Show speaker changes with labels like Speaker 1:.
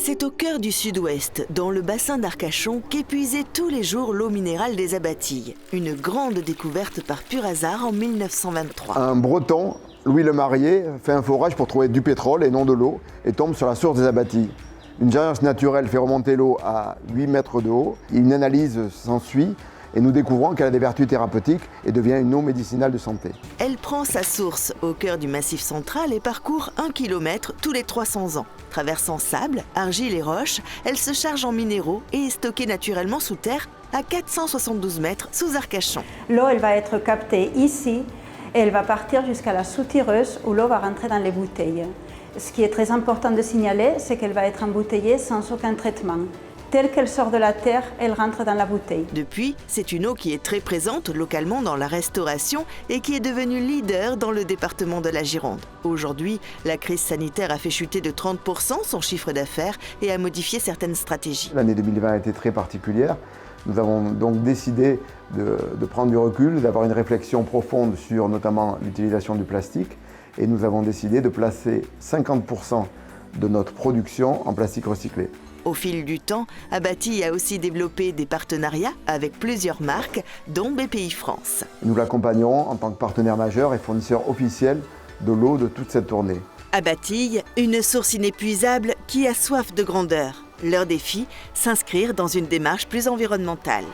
Speaker 1: C'est au cœur du sud-ouest, dans le bassin d'Arcachon, qu'épuisait tous les jours l'eau minérale des Abatilles. Une grande découverte par pur hasard en 1923.
Speaker 2: Un Breton, Louis Lemarié, fait un forage pour trouver du pétrole et non de l'eau et tombe sur la source des Abatilles. Une gériance naturelle fait remonter l'eau à 8 mètres de haut. Une analyse s'ensuit et nous découvrons qu'elle a des vertus thérapeutiques et devient une eau médicinale de santé.
Speaker 1: Elle prend sa source au cœur du Massif central et parcourt 1 km tous les 300 ans. Traversant sable, argile et roches, elle se charge en minéraux et est stockée naturellement sous terre à 472 mètres sous Arcachon.
Speaker 3: L'eau, elle va être captée ici et elle va partir jusqu'à la soutireuse où l'eau va rentrer dans les bouteilles. Ce qui est très important de signaler, c'est qu'elle va être embouteillée sans aucun traitement. Telle qu'elle sort de la terre, elle rentre dans la bouteille.
Speaker 1: Depuis, c'est une eau qui est très présente localement dans la restauration et qui est devenue leader dans le département de la Gironde. Aujourd'hui, la crise sanitaire a fait chuter de 30% son chiffre d'affaires et a modifié certaines stratégies.
Speaker 2: L'année 2020 a été très particulière. Nous avons donc décidé de prendre du recul, d'avoir une réflexion profonde sur notamment l'utilisation du plastique. Et nous avons décidé de placer 50% de notre production en plastique recyclé.
Speaker 1: Au fil du temps, Abatilles a aussi développé des partenariats avec plusieurs marques, dont BPI France.
Speaker 2: Nous l'accompagnons en tant que partenaire majeur et fournisseur officiel de l'eau de toute cette tournée.
Speaker 1: Abatilles, une source inépuisable qui a soif de grandeur. Leur défi, s'inscrire dans une démarche plus environnementale.